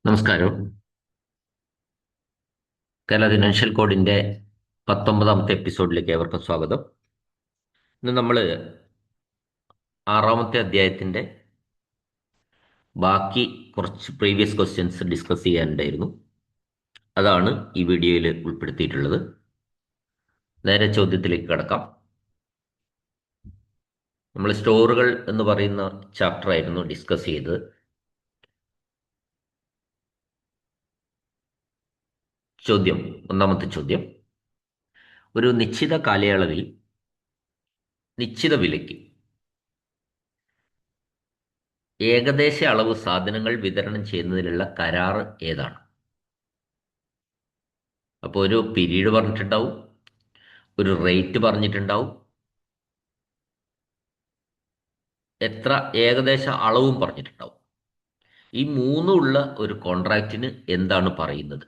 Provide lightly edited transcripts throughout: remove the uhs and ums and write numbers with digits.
നമസ്കാരം. കേരള ഫിനാൻഷ്യൽ കോഡിന്റെ 19ാമത്തെ എപ്പിസോഡിലേക്ക് ഏവർക്കും സ്വാഗതം. ഇന്ന് നമ്മൾ 6ാമത്തെ അധ്യായത്തിന്റെ ബാക്കി കുറച്ച് പ്രീവിയസ് ക്വസ്റ്റ്യൻസ് ഡിസ്കസ് ചെയ്യാനുണ്ടായിരുന്നു. അതാണ് ഈ വീഡിയോയിൽ ഉൾപ്പെടുത്തിയിട്ടുള്ളത്. നേരെ ചോദ്യത്തിലേക്ക് കടക്കാം. നമ്മൾ സ്റ്റോറുകൾ എന്ന് പറയുന്ന ചാപ്റ്റർ ആയിരുന്നു ഡിസ്കസ് ചെയ്തത്. ഒന്നാമത്തെ ചോദ്യം: ഒരു നിശ്ചിത കാലയളവിൽ നിശ്ചിത വിലയ്ക്ക് ഏകദേശ അളവ് സാധനങ്ങൾ വിതരണം ചെയ്യുന്നതിനുള്ള കരാർ ഏതാണ്? അപ്പോൾ ഒരു പീരീഡ് പറഞ്ഞിട്ടുണ്ടാവും, ഒരു റേറ്റ് പറഞ്ഞിട്ടുണ്ടാവും, എത്ര ഏകദേശ അളവും പറഞ്ഞിട്ടുണ്ടാവും. ഈ മൂന്നുമുള്ള ഒരു കോൺട്രാക്റ്റിന് എന്താണ് പറയുന്നത്?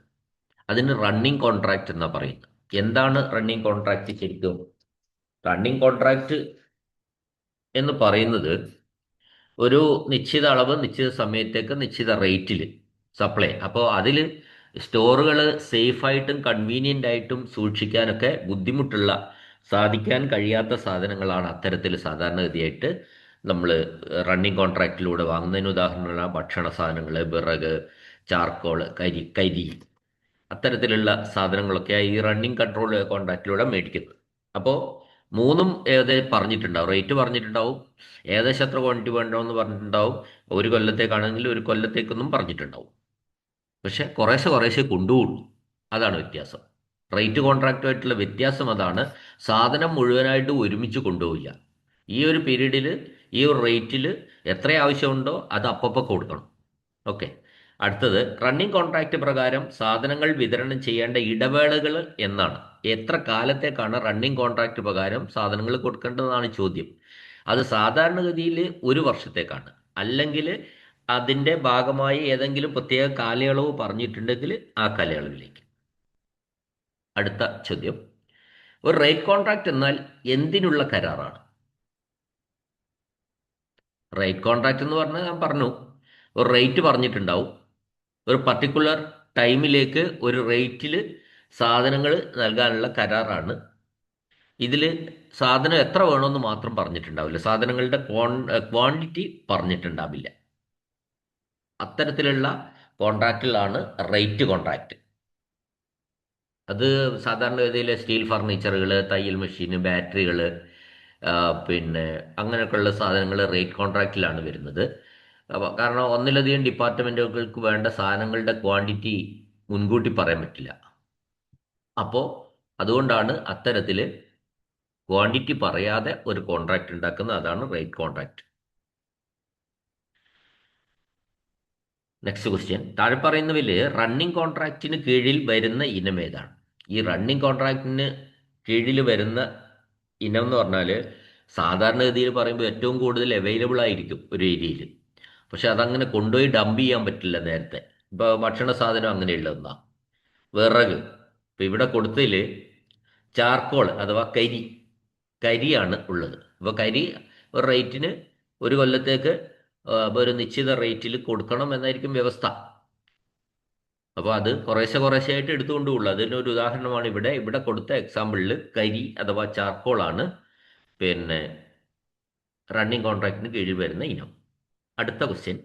അതിന് റണ്ണിങ് കോൺട്രാക്റ്റ് എന്നാ പറയുന്നത്. എന്താണ് റണ്ണിങ് കോൺട്രാക്റ്റ് ശരിക്കും? റണ്ണിങ് കോൺട്രാക്റ്റ് എന്ന് പറയുന്നത് ഒരു നിശ്ചിത അളവ് നിശ്ചിത സമയത്തേക്ക് നിശ്ചിത റേറ്റിൽ സപ്ലൈ. അപ്പോൾ അതിൽ സ്റ്റോറുകൾ സേഫായിട്ടും കൺവീനിയൻ്റ് ആയിട്ടും സൂക്ഷിക്കാനൊക്കെ ബുദ്ധിമുട്ടുള്ള, സാധിക്കാൻ കഴിയാത്ത സാധനങ്ങളാണ് അത്തരത്തിൽ സാധാരണഗതിയായിട്ട് നമ്മൾ റണ്ണിങ് കോൺട്രാക്റ്റിലൂടെ വാങ്ങുന്നതിന് ഉദാഹരണമാണ് ഭക്ഷണ സാധനങ്ങൾ, വിറക്, ചാർക്കോൾ, കരി അത്തരത്തിലുള്ള സാധനങ്ങളൊക്കെ ഈ റണ്ണിങ് കൺട്രോൾ കോൺട്രാക്റ്റിലൂടെ മേടിക്കുന്നത്. അപ്പോൾ മൂന്നും ഏകദേശം പറഞ്ഞിട്ടുണ്ടാവും, റേറ്റ് പറഞ്ഞിട്ടുണ്ടാവും, ഏകദേശം എത്ര ക്വാണ്ടിറ്റി വേണ്ടതെന്ന് പറഞ്ഞിട്ടുണ്ടാവും, ഒരു കൊല്ലത്തേക്കാണെങ്കിൽ ഒരു കൊല്ലത്തേക്കൊന്നും പറഞ്ഞിട്ടുണ്ടാവും. പക്ഷെ കുറേശ്ശെ കുറേശ്ശെ കൊണ്ടുപോകുള്ളൂ. അതാണ് വ്യത്യാസം. റേറ്റ് കോൺട്രാക്റ്റുമായിട്ടുള്ള വ്യത്യാസം അതാണ്. സാധനം മുഴുവനായിട്ട് ഒരുമിച്ച് കൊണ്ടുപോവില്ല. ഈ ഒരു പീരീഡിൽ ഈ ഒരു റേറ്റിൽ എത്ര ആവശ്യമുണ്ടോ അത് അപ്പപ്പോൾ കൊടുക്കണം. ഓക്കെ. അടുത്തത്, റണ്ണിങ് കോൺട്രാക്റ്റ് പ്രകാരം സാധനങ്ങൾ വിതരണം ചെയ്യേണ്ട ഇടവേളകൾ എന്നാണ്? എത്ര കാലത്തേക്കാണ് റണ്ണിങ് കോൺട്രാക്റ്റ് പ്രകാരം സാധനങ്ങൾ കൊടുക്കേണ്ടതെന്നാണ് ചോദ്യം. അത് സാധാരണഗതിയിൽ ഒരു വർഷത്തേക്കാണ്. അല്ലെങ്കിൽ അതിൻ്റെ ഭാഗമായി ഏതെങ്കിലും പ്രത്യേക കാലയളവ് പറഞ്ഞിട്ടുണ്ടെങ്കിൽ ആ കാലയളവിലേക്ക്. അടുത്ത ചോദ്യം: ഒരു റേറ്റ് കോൺട്രാക്റ്റ് എന്നാൽ എന്തിനുള്ള കരാറാണ്? റേറ്റ് കോൺട്രാക്റ്റ് എന്ന് പറഞ്ഞാൽ ഞാൻ പറഞ്ഞു, ഒരു റേറ്റ് പറഞ്ഞിട്ടുണ്ടാവും, ഒരു പർട്ടിക്കുലർ ടൈമിലേക്ക് ഒരു റേറ്റിൽ സാധനങ്ങൾ നൽകാനുള്ള കരാറാണ്. ഇതിൽ സാധനം എത്ര വേണമെന്ന് മാത്രം പറഞ്ഞിട്ടുണ്ടാവില്ല, സാധനങ്ങളുടെ ക്വാണ്ടിറ്റി പറഞ്ഞിട്ടുണ്ടാവില്ല. അത്തരത്തിലുള്ള കോൺട്രാക്റ്റിലാണ് റേറ്റ് കോൺട്രാക്റ്റ്. അത് സാധാരണഗതിയിൽ സ്റ്റീൽ ഫർണിച്ചറുകൾ, തയ്യൽ മെഷീൻ, ബാറ്ററികൾ, പിന്നെ അങ്ങനെയൊക്കെയുള്ള സാധനങ്ങൾ റേറ്റ് കോൺട്രാക്റ്റിലാണ് വരുന്നത്. കാരണം ഒന്നിലധികം ഡിപ്പാർട്ട്മെൻറ്റുകൾക്ക് വേണ്ട സാധനങ്ങളുടെ ക്വാണ്ടിറ്റി മുൻകൂട്ടി പറയാൻ പറ്റില്ല. അപ്പോൾ അതുകൊണ്ടാണ് അത്തരത്തിൽ ക്വാണ്ടിറ്റി പറയാതെ ഒരു കോൺട്രാക്റ്റ് ഉണ്ടാക്കുന്നത്. അതാണ് റേറ്റ് കോൺട്രാക്റ്റ്. നെക്സ്റ്റ് ക്വസ്റ്റ്യൻ: താഴെ പറയുന്നതിൽ റണ്ണിങ് കോൺട്രാക്റ്റിന് കീഴിൽ വരുന്ന ഇനം ഏതാണ്? ഈ റണ്ണിങ് കോൺട്രാക്റ്റിന് കീഴിൽ വരുന്ന ഇനം എന്ന് പറഞ്ഞാൽ സാധാരണഗതിയിൽ പറയുമ്പോൾ ഏറ്റവും കൂടുതൽ അവൈലബിൾ ആയിരിക്കും ഒരു ഏരിയയിൽ. പക്ഷെ അതങ്ങനെ കൊണ്ടുപോയി ഡംപ് ചെയ്യാൻ പറ്റില്ല നേരത്തെ. ഇപ്പോൾ ഭക്ഷണ സാധനം അങ്ങനെയുള്ളതെന്നാ. വിറക് ഇപ്പം ഇവിടെ കൊടുത്തതിൽ ചാർക്കോൾ അഥവാ കരിയാണ് ഉള്ളത്. അപ്പോൾ കരി ഒരു റേറ്റിന് ഒരു കൊല്ലത്തേക്ക് ഒരു നിശ്ചിത റേറ്റിൽ കൊടുക്കണം എന്നായിരിക്കും വ്യവസ്ഥ. അപ്പോൾ അത് കുറേശ്ശെ കുറേശ്ശെ ആയിട്ട് എടുത്തുകൊണ്ടുള്ളൂ. അതിനൊരു ഉദാഹരണമാണ് ഇവിടെ കൊടുത്ത എക്സാമ്പിളിൽ കരി അഥവാ ചാർക്കോളാണ് പിന്നെ റണ്ണിങ് കോൺട്രാക്റ്റിന് കീഴിൽ വരുന്ന ഇനം. അടുത്ത ക്വസ്റ്റ്യൻ: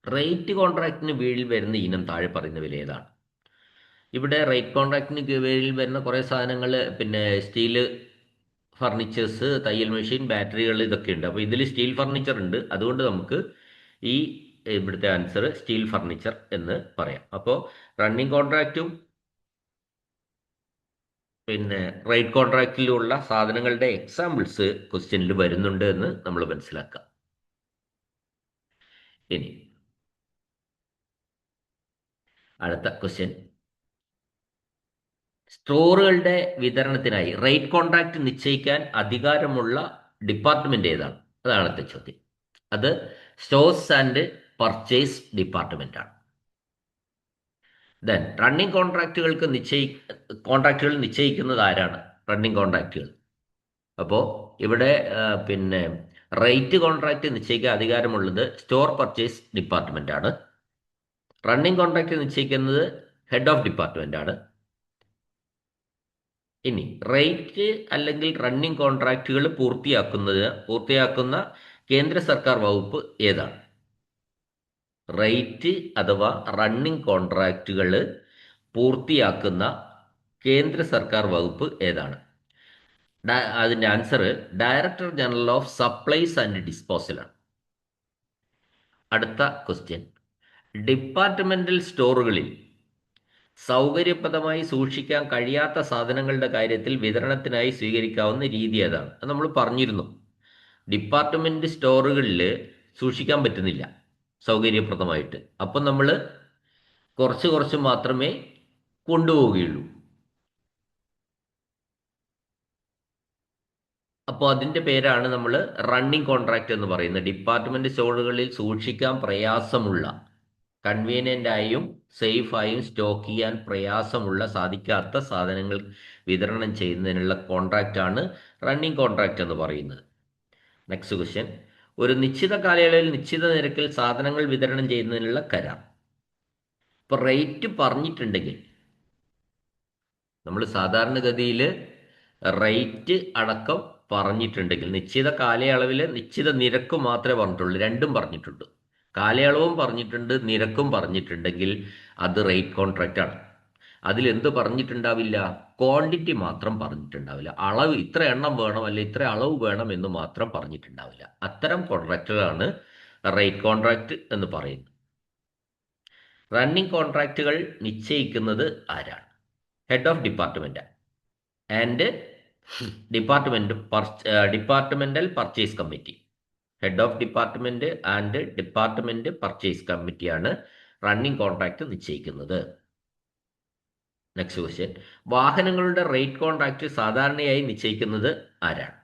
റേറ്റ് കോൺട്രാക്റ്റിന് കീഴിൽ വരുന്ന ഇനം താഴെ പറയുന്ന വില ഏതാണ്? ഇവിടെ റേറ്റ് കോൺട്രാക്റ്റിന് കീഴിൽ വരുന്ന കുറേ സാധനങ്ങൾ, പിന്നെ സ്റ്റീല് ഫർണിച്ചേഴ്സ്, തയ്യൽ മെഷീൻ, ബാറ്ററികൾ, ഇതൊക്കെ ഉണ്ട്. അപ്പോൾ ഇതിൽ സ്റ്റീൽ ഫർണിച്ചർ ഉണ്ട്. അതുകൊണ്ട് നമുക്ക് ഈ ഇവിടുത്തെ ആൻസർ സ്റ്റീൽ ഫർണിച്ചർ എന്ന് പറയാം. അപ്പോൾ റണ്ണിങ് കോൺട്രാക്റ്റും പിന്നെ റേറ്റ് കോൺട്രാക്റ്റിലുള്ള സാധനങ്ങളുടെ എക്സാമ്പിൾസ് ക്വസ്റ്റ്യനിൽ വരുന്നുണ്ട് എന്ന് നമ്മൾ മനസ്സിലാക്കാം. ഇനി അടുത്ത ക്വസ്റ്റ്യൻ: സ്റ്റോറുകളുടെ വിതരണത്തിനായി റേറ്റ് കോൺട്രാക്റ്റ് നിശ്ചയിക്കാൻ അധികാരമുള്ള ഡിപ്പാർട്ട്മെന്റ് ഏതാണ്? അതാണ് അടുത്ത ചോദ്യം. അത് സ്റ്റോഴ്സ് ആൻഡ് പർച്ചേസ് ഡിപ്പാർട്ട്മെന്റ് ആണ്. ദെൻ റണ്ണിങ് കോൺട്രാക്റ്റുകൾ നിശ്ചയിക്കുന്നത് ആരാണ്? റണ്ണിങ് കോൺട്രാക്റ്റുകൾ. അപ്പോൾ ഇവിടെ പിന്നെ റേറ്റ് കോൺട്രാക്റ്റ് നിശ്ചയിക്കാൻ അധികാരമുള്ളത് സ്റ്റോർ പർച്ചേസ് ഡിപ്പാർട്ട്മെന്റ് ആണ്. റണ്ണിംഗ് കോൺട്രാക്ട് നിശ്ചയിക്കുന്നത് ഹെഡ് ഓഫ് ഡിപ്പാർട്ട്മെന്റ് ആണ്. ഇനി റേറ്റ് അല്ലെങ്കിൽ റണ്ണിംഗ് കോൺട്രാക്റ്റുകൾ പൂർത്തിയാക്കുന്ന കേന്ദ്ര സർക്കാർ വകുപ്പ് ഏതാണ്? റേറ്റ് അഥവാ റണ്ണിംഗ് കോൺട്രാക്റ്റുകൾ പൂർത്തിയാക്കുന്ന കേന്ദ്ര സർക്കാർ വകുപ്പ് ഏതാണ്? അതിന്റെ answer director general of supplies and disposal ആണ്. അടുത്ത ക്വസ്റ്റ്യൻ, ഡിപ്പാർട്ട്മെന്റൽ സ്റ്റോറുകളിൽ സൗകര്യപ്രദമായി സൂക്ഷിക്കാൻ കഴിയാത്ത സാധനങ്ങളുടെ കാര്യത്തിൽ വിതരണത്തിനായി സ്വീകരിക്കാവുന്ന രീതി ഏതാണ്? അത് നമ്മൾ പറഞ്ഞിരുന്നു. ഡിപ്പാർട്ട്മെന്റ് സ്റ്റോറുകളിൽ സൂക്ഷിക്കാൻ പറ്റുന്നില്ല സൗകര്യപ്രദമായിട്ട്. അപ്പം നമ്മൾ കുറച്ച് കുറച്ച് മാത്രമേ കൊണ്ടുപോവുകയുള്ളൂ. അപ്പോൾ അതിൻ്റെ പേരാണ് നമ്മൾ റണ്ണിംഗ് കോൺട്രാക്റ്റ് എന്ന് പറയുന്നത്. ഡിപ്പാർട്ട്മെന്റ് സ്റ്റോറുകളിൽ സൂക്ഷിക്കാൻ പ്രയാസമുള്ള, കൺവീനിയൻ്റ് ആയും സേഫായും സ്റ്റോക്ക് ചെയ്യാൻ സാധിക്കാത്ത സാധനങ്ങൾ വിതരണം ചെയ്യുന്നതിനുള്ള കോൺട്രാക്റ്റാണ് റണ്ണിംഗ് കോൺട്രാക്റ്റ് എന്ന് പറയുന്നത്. നെക്സ്റ്റ് ക്വസ്റ്റ്യൻ, ഒരു നിശ്ചിത കാലയളവിൽ നിശ്ചിത നിരക്കിൽ സാധനങ്ങൾ വിതരണം ചെയ്യുന്നതിനുള്ള കരാർ. ഇപ്പോൾ റേറ്റ് പറഞ്ഞിട്ടുണ്ടെങ്കിൽ നമ്മൾ സാധാരണഗതിയിൽ റേറ്റ് അടക്കം പറഞ്ഞിട്ടുണ്ടെങ്കിൽ നിശ്ചിത കാലയളവിൽ നിശ്ചിത നിരക്ക് മാത്രമേ പറഞ്ഞിട്ടുള്ളൂ. രണ്ടും പറഞ്ഞിട്ടുണ്ട്. കാലയളവും പറഞ്ഞിട്ടുണ്ട്, നിരക്കും പറഞ്ഞിട്ടുണ്ടെങ്കിൽ അത് റേറ്റ് കോൺട്രാക്റ്റ് ആണ്. അതിലെന്ത് പറഞ്ഞിട്ടുണ്ടാവില്ല? ക്വാണ്ടിറ്റി മാത്രം പറഞ്ഞിട്ടുണ്ടാവില്ല. അളവ് ഇത്ര എണ്ണം വേണം അല്ലെ ഇത്ര അളവ് വേണം എന്ന് മാത്രം പറഞ്ഞിട്ടുണ്ടാവില്ല. അത്തരം കോൺട്രാക്റ്റുകളാണ് റേറ്റ് കോൺട്രാക്റ്റ് എന്ന് പറയുന്നത്. റണ്ണിംഗ് കോൺട്രാക്റ്റുകൾ നിശ്ചയിക്കുന്നത് ആരാണ്? Head of department and departmental purchase committee. Head of department and department purchase കമ്മിറ്റിയാണ് റണ്ണിംഗ് കോൺട്രാക്ട് നിശ്ചയിക്കുന്നത്. നെക്സ്റ്റ് ക്വസ്റ്റ്യൻ, വാഹനങ്ങളുടെ റേറ്റ് കോൺട്രാക്ട് സാധാരണയായി നിശ്ചയിക്കുന്നത് ആരാണ്?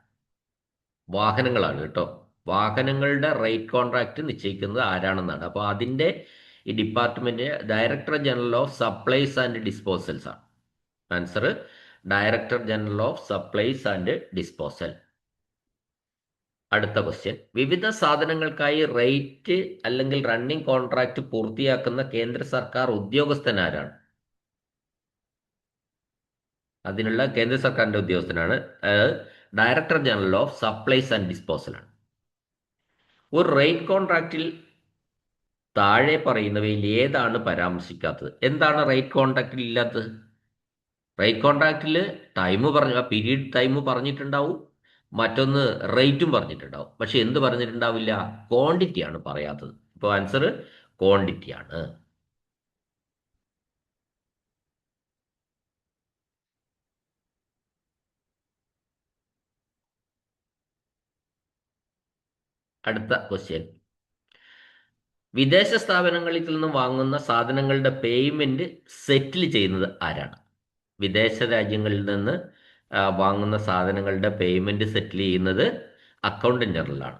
വാഹനങ്ങളാണ് കേട്ടോ. വാഹനങ്ങളുടെ റേറ്റ് കോൺട്രാക്ട് നിശ്ചയിക്കുന്നത് ആരാണെന്നാണ്. അപ്പോൾ അതിൻ്റെ ഈ department director general of supplies and disposals ആണ്. Answer director general of supplies and disposal. അടുത്ത ക്വസ്റ്റ്യൻ, വിവിധ സാധനങ്ങൾക്കായി റേറ്റ് അല്ലെങ്കിൽ റണ്ണിംഗ് കോൺട്രാക്ട് പൂർത്തിയാക്കുന്ന കേന്ദ്ര സർക്കാർ ഉദ്യോഗസ്ഥൻ ആരാണ്? അതിനുള്ള കേന്ദ്ര സർക്കാരിന്റെ ഉദ്യോഗസ്ഥനാണ് director general of supplies and disposal ആണ്. ഒരു റേറ്റ് കോൺട്രാക്റ്റിൽ താഴെ പറയുന്നവയിൽ ഏതാണ് പരാമർശിക്കാത്തത്? എന്താണ് റേറ്റ് കോൺട്രാക്റ്റിൽ ഇല്ലാത്തത്? റേറ്റ് കോൺട്രാക്റ്റിൽ പീരീഡ് ടൈം പറഞ്ഞിട്ടുണ്ടാവും, മറ്റൊന്ന് റേറ്റും പറഞ്ഞിട്ടുണ്ടാവും. പക്ഷെ എന്ത് പറഞ്ഞിട്ടുണ്ടാവില്ല? ക്വാണ്ടിറ്റിയാണ് പറയാത്തത്. ഇപ്പോൾ ആൻസർ ക്വാണ്ടിറ്റിയാണ്. അടുത്ത ക്വസ്റ്റ്യൻ, വിദേശ സ്ഥാപനങ്ങളിൽ നിന്നും വാങ്ങുന്ന സാധനങ്ങളുടെ പേയ്മെന്റ് സെറ്റിൽ ചെയ്യുന്നത് ആരാണ്? വിദേശ രാജ്യങ്ങളിൽ നിന്ന് വാങ്ങുന്ന സാധനങ്ങളുടെ പേയ്മെന്റ് സെറ്റിൽ ചെയ്യുന്നത് അക്കൗണ്ടന്റ് ജനറലാണ്.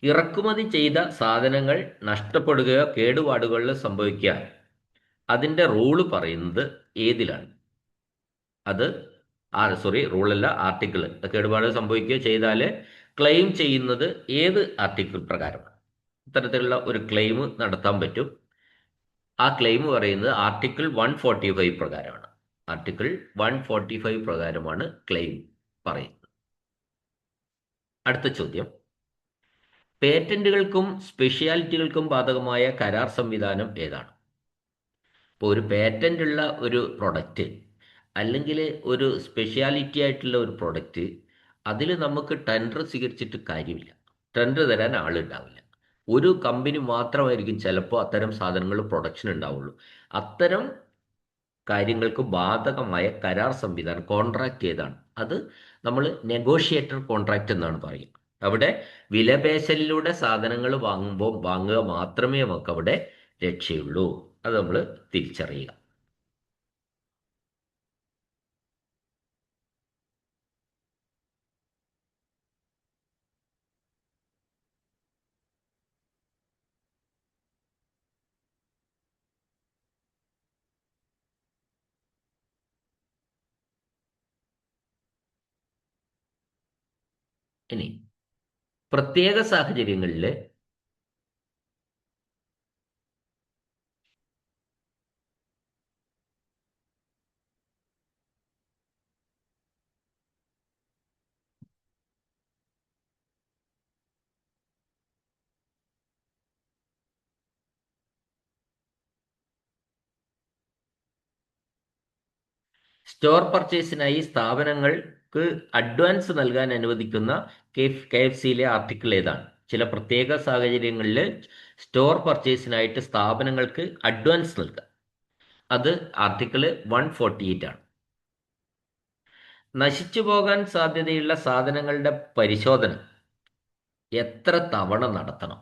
ഇറക്കുമതി ചെയ്ത സാധനങ്ങൾ നഷ്ടപ്പെടുകയോ കേടുപാടുകളോ സംഭവിക്കുക അതിൻ്റെ റൂള് പറയുന്നത് ഏതിലാണ്? അത് റൂളല്ല, ആർട്ടിക്കിൾ. കേടുപാട് സംഭവിക്കുകയോ ചെയ്താൽ ക്ലെയിം ചെയ്യുന്നത് ഏത് ആർട്ടിക്കിൾ പ്രകാരമാണ്? ഇത്തരത്തിലുള്ള ഒരു ക്ലെയിം നടത്താൻ പറ്റും. ആ ക്ലെയിം പറയുന്നത് ആർട്ടിക്കിൾ 145 പ്രകാരമാണ്. ആർട്ടിക്കിൾ 145 പ്രകാരമാണ് ക്ലെയിം പറയുന്നത്. അടുത്ത ചോദ്യം, പേറ്റന്റുകൾക്കും സ്പെഷ്യാലിറ്റികൾക്കും ബാധകമായ കരാർ സംവിധാനം ഏതാണ്? ഇപ്പോൾ ഒരു പേറ്റന്റ് ഉള്ള ഒരു പ്രൊഡക്റ്റ് അല്ലെങ്കിൽ ഒരു സ്പെഷ്യാലിറ്റി ആയിട്ടുള്ള ഒരു പ്രൊഡക്റ്റ്, അതിൽ നമുക്ക് ടെൻഡർ സ്വീകരിച്ചിട്ട് കാര്യമില്ല. ടെൻഡർ തരാൻ ആളുണ്ടാവില്ല. ഒരു കമ്പനി മാത്രമായിരിക്കും ചിലപ്പോൾ അത്തരം സാധനങ്ങൾ പ്രൊഡക്ഷൻ ഉണ്ടാവുള്ളൂ. അത്തരം കാര്യങ്ങൾക്ക് ബാധകമായ കരാർ സംവിധാനം കോൺട്രാക്ട് ഏതാണ്? അത് നമ്മൾ നെഗോഷിയേറ്റർ കോൺട്രാക്ട് എന്നാണ് പറയുക. അവിടെ വിലപേശലിലൂടെ സാധനങ്ങൾ വാങ്ങുക മാത്രമേ നമുക്ക് അവിടെ രക്ഷയുള്ളൂ. അത് നമ്മൾ തിരിച്ചറിയുക. ഇനി പ്രത്യേക സാഹചര്യങ്ങളിൽ സ്റ്റോർ പർച്ചേസിനായി സ്ഥാപനങ്ങൾക്ക് അഡ്വാൻസ് നൽകാൻ അനുവദിക്കുന്ന KFCയിലെ ആർട്ടിക്കിൾ ഏതാണ്? ചില പ്രത്യേക സാഹചര്യങ്ങളിൽ സ്റ്റോർ പർച്ചേസിനായിട്ട് സ്ഥാപനങ്ങൾക്ക് അഡ്വാൻസ് നൽകാം. അത് ആർട്ടിക്കിൾ 148 ആണ്. നശിച്ചു പോകാൻ സാധ്യതയുള്ള സാധനങ്ങളുടെ പരിശോധന എത്ര തവണ നടത്തണം?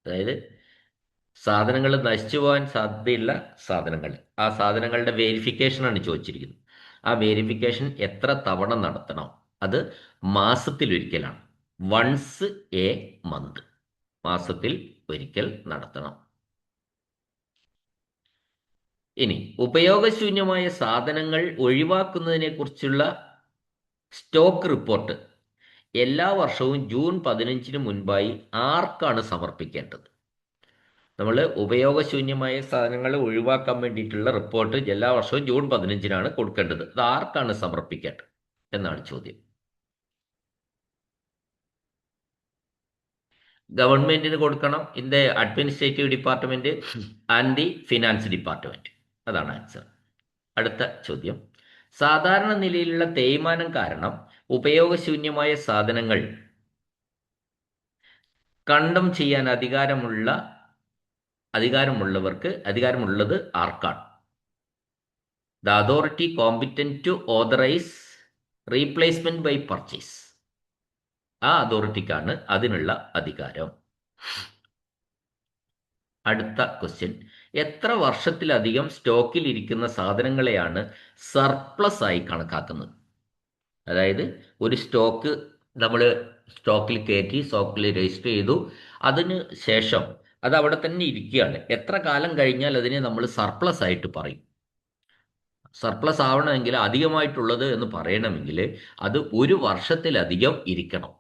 അതായത് സാധനങ്ങൾ നശിച്ചു പോകാൻ സാധ്യതയുള്ള സാധനങ്ങൾ, ആ സാധനങ്ങളുടെ വേരിഫിക്കേഷനാണ് ചോദിച്ചിരിക്കുന്നത്. ആ വേരിഫിക്കേഷൻ എത്ര തവണ നടത്തണം? അത് മാസത്തിലൊരിക്കലാണ്. വൺസ് എ മന്ത്, മാസത്തിൽ ഒരിക്കൽ നടത്തണം. ഇനി ഉപയോഗശൂന്യമായ സാധനങ്ങൾ ഒഴിവാക്കുന്നതിനെ കുറിച്ചുള്ള സ്റ്റോക്ക് റിപ്പോർട്ട് എല്ലാ വർഷവും ജൂൺ 15 മുൻപായി ആർക്കാണ് സമർപ്പിക്കേണ്ടത്? നമ്മൾ ഉപയോഗശൂന്യമായ സാധനങ്ങൾ ഒഴിവാക്കാൻ വേണ്ടിയിട്ടുള്ള റിപ്പോർട്ട് എല്ലാ വർഷവും ജൂൺ 15 കൊടുക്കേണ്ടത്. അത് ആർക്കാണ് സമർപ്പിക്കേണ്ടത് എന്നാണ് ചോദ്യം. ഗവൺമെന്റിന് കൊടുക്കണം, in the administrative department and the finance department. അതാണ് ആൻസർ. അടുത്ത ചോദ്യം, സാധാരണ നിലയിലുള്ള തേയ്മാനം കാരണം ഉപയോഗശൂന്യമായ സാധനങ്ങൾ കണ്ടം ചെയ്യാൻ അധികാരമുള്ളത് ആർക്കാണ്? The authority competent to authorise replacement by purchase. ആ അതോറിറ്റിക്കാണ് അതിനുള്ള അധികാരം. അടുത്ത ക്വസ്റ്റ്യൻ, എത്ര വർഷത്തിലധികം സ്റ്റോക്കിൽ ഇരിക്കുന്ന സാധനങ്ങളെയാണ് സർപ്ലസ് ആയി കണക്കാക്കുന്നത്? അതായത് ഒരു സ്റ്റോക്ക് നമ്മൾ സ്റ്റോക്കിൽ കയറ്റി, സ്റ്റോക്കിൽ രജിസ്റ്റർ ചെയ്തു, അതിന് ശേഷം അത് അവിടെ തന്നെ ഇരിക്കുകയാണ്. എത്ര കാലം കഴിഞ്ഞാൽ അതിനെ നമ്മൾ സർപ്ലസ് ആയിട്ട് പറയും? സർപ്ലസ് ആവണമെങ്കിൽ, അധികമായിട്ടുള്ളത് എന്ന് പറയണമെങ്കിൽ അത് ഒരു വർഷത്തിലധികം ഇരിക്കണം.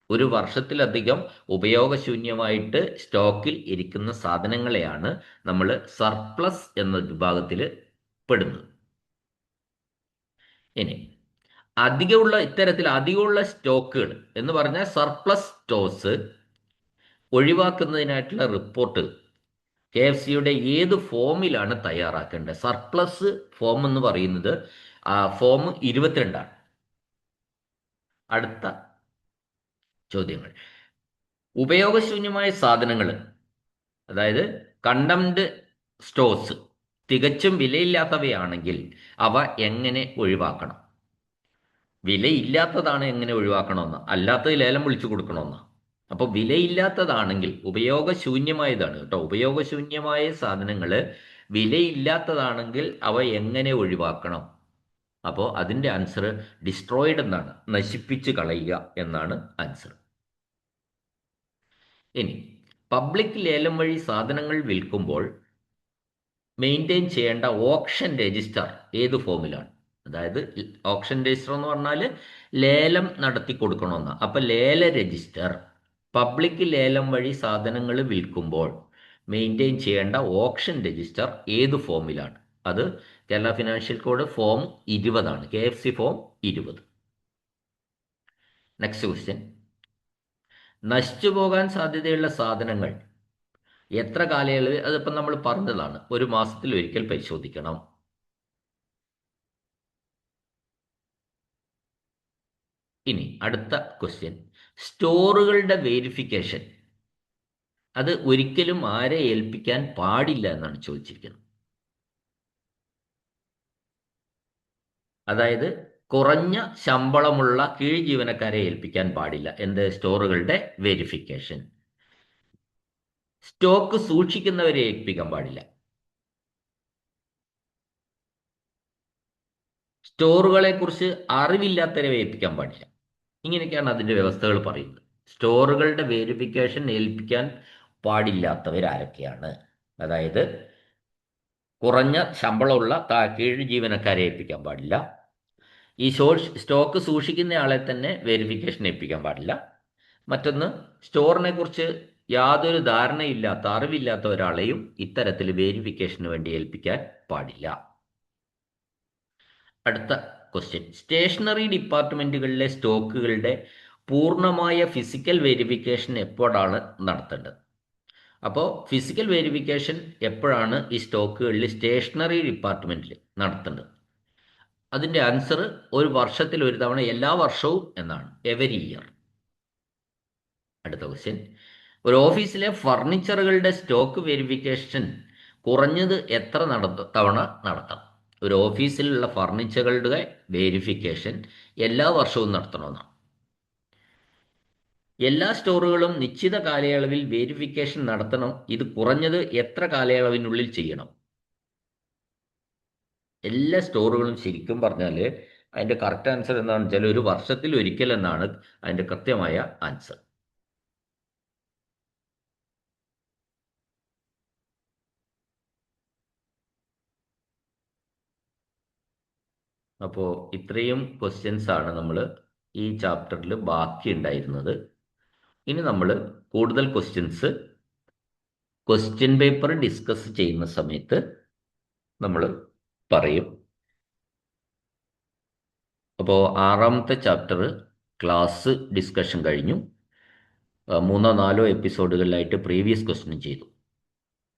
ഒരു വർഷത്തിലധികം ഉപയോഗശൂന്യമായിട്ട് സ്റ്റോക്കിൽ ഇരിക്കുന്ന സാധനങ്ങളെയാണ് നമ്മൾ സർപ്ലസ് എന്ന വിഭാഗത്തിൽ പെടുന്നത്. ഇനി ഇത്തരത്തിൽ അധികമുള്ള സ്റ്റോക്കുകൾ എന്ന് പറഞ്ഞാൽ സർപ്ലസ് സ്റ്റോക്സ് ഒഴിവാക്കുന്നതിനായിട്ടുള്ള റിപ്പോർട്ട് KFCയുടെ ഏത് ഫോമിലാണ് തയ്യാറാക്കേണ്ടത്? സർപ്ലസ് ഫോം എന്ന് പറയുന്നത് ഫോം 22. അടുത്ത ചോദ്യങ്ങൾ, ഉപയോഗശൂന്യമായ സാധനങ്ങൾ, അതായത് കണ്ടംഡ് സ്റ്റോക്സ് തികച്ചും വിലയില്ലാത്തവയാണെങ്കിൽ അവ എങ്ങനെ ഒഴിവാക്കണം? വിലയില്ലാത്തതാണ് എങ്ങനെ ഒഴിവാക്കണമെന്ന്, അല്ലാത്തത് ലേലം വിളിച്ചു കൊടുക്കണമെന്ന്. അപ്പോൾ വിലയില്ലാത്തതാണെങ്കിൽ, ഉപയോഗശൂന്യമായതാണ് കേട്ടോ, ഉപയോഗശൂന്യമായ സാധനങ്ങൾ വിലയില്ലാത്തതാണെങ്കിൽ അവ എങ്ങനെ ഒഴിവാക്കണം? അപ്പോൾ അതിൻ്റെ ആൻസർ ഡിസ്ട്രോയിഡ് എന്നാണ്, നശിപ്പിച്ച് കളയുക എന്നാണ് ആൻസർ. ഇനി പബ്ലിക് ലേലം വഴി സാധനങ്ങൾ വിൽക്കുമ്പോൾ മെയിൻറ്റെയിൻ ചെയ്യേണ്ട ഓപ്ഷൻ രജിസ്റ്റർ ഏത് ഫോമിലാണ്? അതായത് ഓപ്ഷൻ രജിസ്റ്റർ എന്ന് പറഞ്ഞാൽ ലേലം നടത്തി കൊടുക്കണമെന്ന്. അപ്പം ലേല രജിസ്റ്റർ പബ്ലിക് ലേലം വഴി സാധനങ്ങൾ വിൽക്കുമ്പോൾ മെയിൻറ്റെയിൻ ചെയ്യേണ്ട ഓപ്ഷൻ രജിസ്റ്റർ ഏത് ഫോമിലാണ്? അത് Kerala financial code form 20 KFC form 20. Next question, നശിച്ചു പോകാൻ സാധ്യതയുള്ള സാധനങ്ങൾ എത്ര കാലയളവ്? അതിപ്പം നമ്മൾ പറഞ്ഞതാണ്, ഒരു മാസത്തിൽ ഒരിക്കൽ പരിശോധിക്കണം. ഇനി അടുത്ത ക്വസ്റ്റ്യൻ, സ്റ്റോറുകളുടെ വേരിഫിക്കേഷൻ അത് ഒരിക്കലും ആരെ ഏൽപ്പിക്കാൻ പാടില്ല എന്നാണ് ചോദിച്ചിരിക്കുന്നത്. അതായത് കുറഞ്ഞ ശമ്പളമുള്ള കീഴ് ജീവനക്കാരെ ഏൽപ്പിക്കാൻ പാടില്ല. എന്ത്? സ്റ്റോറുകളുടെ വേരിഫിക്കേഷൻ. സ്റ്റോക്ക് സൂക്ഷിക്കുന്നവരെ ഏൽപ്പിക്കാൻ പാടില്ല. സ്റ്റോറുകളെ കുറിച്ച് അറിവില്ലാത്തവരെ ഏൽപ്പിക്കാൻ പാടില്ല. ഇങ്ങനെയൊക്കെയാണ് അതിൻ്റെ വ്യവസ്ഥകൾ പറയുന്നത്. സ്റ്റോറുകളുടെ വേരിഫിക്കേഷൻ ഏൽപ്പിക്കാൻ പാടില്ലാത്തവരാരൊക്കെയാണ്? അതായത് കുറഞ്ഞ ശമ്പളമുള്ള കീഴ് ജീവനക്കാരെ ഏൽപ്പിക്കാൻ പാടില്ല. ഈ സ്റ്റോക്ക് സൂക്ഷിക്കുന്ന ആളെ തന്നെ വേരിഫിക്കേഷൻ ഏൽപ്പിക്കാൻ പാടില്ല. മറ്റൊന്ന്, സ്റ്റോറിനെ കുറിച്ച് യാതൊരു ധാരണയില്ലാത്ത, അറിവില്ലാത്ത ഒരാളെയും ഇത്തരത്തിൽ വേരിഫിക്കേഷന് വേണ്ടി ഏൽപ്പിക്കാൻ പാടില്ല. അടുത്ത ക്വസ്റ്റ്യൻ, സ്റ്റേഷനറി ഡിപ്പാർട്ട്മെന്റുകളിലെ സ്റ്റോക്കുകളുടെ പൂർണ്ണമായ ഫിസിക്കൽ വെരിഫിക്കേഷൻ എപ്പോഴാണ് നടത്തേണ്ടത്? അപ്പോൾ ഫിസിക്കൽ വെരിഫിക്കേഷൻ എപ്പോഴാണ് ഈ സ്റ്റോക്കുകളിൽ സ്റ്റേഷനറി ഡിപ്പാർട്ട്മെൻറ്റിൽ നടത്തേണ്ടത്? അതിൻ്റെ ആൻസർ ഒരു വർഷത്തിൽ ഒരു തവണ, എല്ലാ വർഷവും എന്നാണ്, എവരി ഇയർ. അടുത്ത ക്വസ്റ്റ്യൻ, ഒരു ഓഫീസിലെ ഫർണിച്ചറുകളുടെ സ്റ്റോക്ക് വെരിഫിക്കേഷൻ കുറഞ്ഞത് എത്ര തവണ നടത്തണം? ഒരു ഓഫീസിലുള്ള ഫർണിച്ചറുകളുടെ വെരിഫിക്കേഷൻ എല്ലാ വർഷവും നടത്തണമെന്നാണ്. എല്ലാ സ്റ്റോറുകളും നിശ്ചിത കാലയളവിൽ വെരിഫിക്കേഷൻ നടത്തണം. ഇത് കുറഞ്ഞത് എത്ര കാലയളവിനുള്ളിൽ ചെയ്യണം? എല്ലാ സ്റ്റോറുകളും ശരിക്കും പറഞ്ഞാൽ അതിൻ്റെ കറക്റ്റ് ആൻസർ എന്താണെന്ന് വെച്ചാൽ ഒരു വർഷത്തിൽ ഒരിക്കൽ എന്നാണ് അതിൻ്റെ കൃത്യമായ ആൻസർ. അപ്പോൾ ഇത്രയും ക്വസ്റ്റ്യൻസ് ആണ് നമ്മൾ ഈ ചാപ്റ്ററിൽ ബാക്കി ഉണ്ടായിരുന്നത്. ഇനി നമ്മൾ കൂടുതൽ ക്വസ്റ്റ്യൻ പേപ്പർ ഡിസ്കസ് ചെയ്യുന്ന സമയത്ത് നമ്മൾ പറയും. അപ്പോൾ ആറാമത്തെ ചാപ്റ്റർ ക്ലാസ് ഡിസ്കഷൻ കഴിഞ്ഞു. 3-4 എപ്പിസോഡുകളിലായിട്ട് പ്രീവിയസ് ക്വസ്റ്റ്യൻ ചെയ്തു.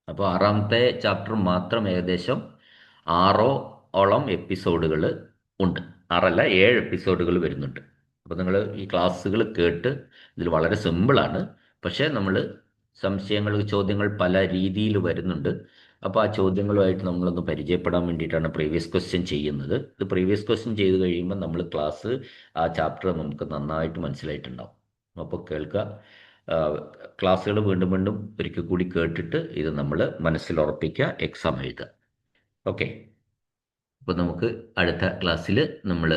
അപ്പോൾ ആറാമത്തെ ചാപ്റ്റർ മാത്രം ഏകദേശം 6ഓളം എപ്പിസോഡുകൾ ഉണ്ട്. 6 അല്ല, 7 എപ്പിസോഡുകൾ വരുന്നുണ്ട്. അപ്പോൾ നിങ്ങൾ ഈ ക്ലാസ്സുകൾ കേട്ട്, ഇതിൽ വളരെ സിമ്പിളാണ്, പക്ഷേ നമ്മൾ സംശയങ്ങൾ, ചോദ്യങ്ങൾ പല രീതിയിൽ വരുന്നുണ്ട്. അപ്പോൾ ആ ചോദ്യങ്ങളുമായിട്ട് നമ്മളൊന്ന് പരിചയപ്പെടാൻ വേണ്ടിയിട്ടാണ് പ്രീവിയസ് ക്വസ്റ്റ്യൻ ചെയ്യുന്നത്. ഇത് പ്രീവിയസ് ക്വസ്റ്റ്യൻ ചെയ്ത് കഴിയുമ്പോൾ നമ്മൾ ആ ചാപ്റ്റർ നമുക്ക് നന്നായിട്ട് മനസ്സിലായിട്ടുണ്ടാവും. അപ്പോൾ കേൾക്കുക, ക്ലാസ്സുകൾ വീണ്ടും വീണ്ടും ഒരിക്കൽ കൂടി കേട്ടിട്ട് ഇത് നമ്മൾ മനസ്സിൽ ഉറപ്പിക്കുക, എക്സാം എഴുതുക. ഓക്കെ, അപ്പോൾ നമുക്ക് അടുത്ത ക്ലാസ്സിൽ നമ്മൾ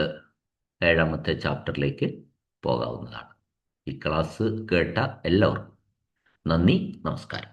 7ാമത്തെ ചാപ്റ്ററിലേക്ക് പോകാവുന്നതാണ്. ഈ ക്ലാസ് കേട്ട എല്ലാവർക്കും നന്ദി, നമസ്കാരം.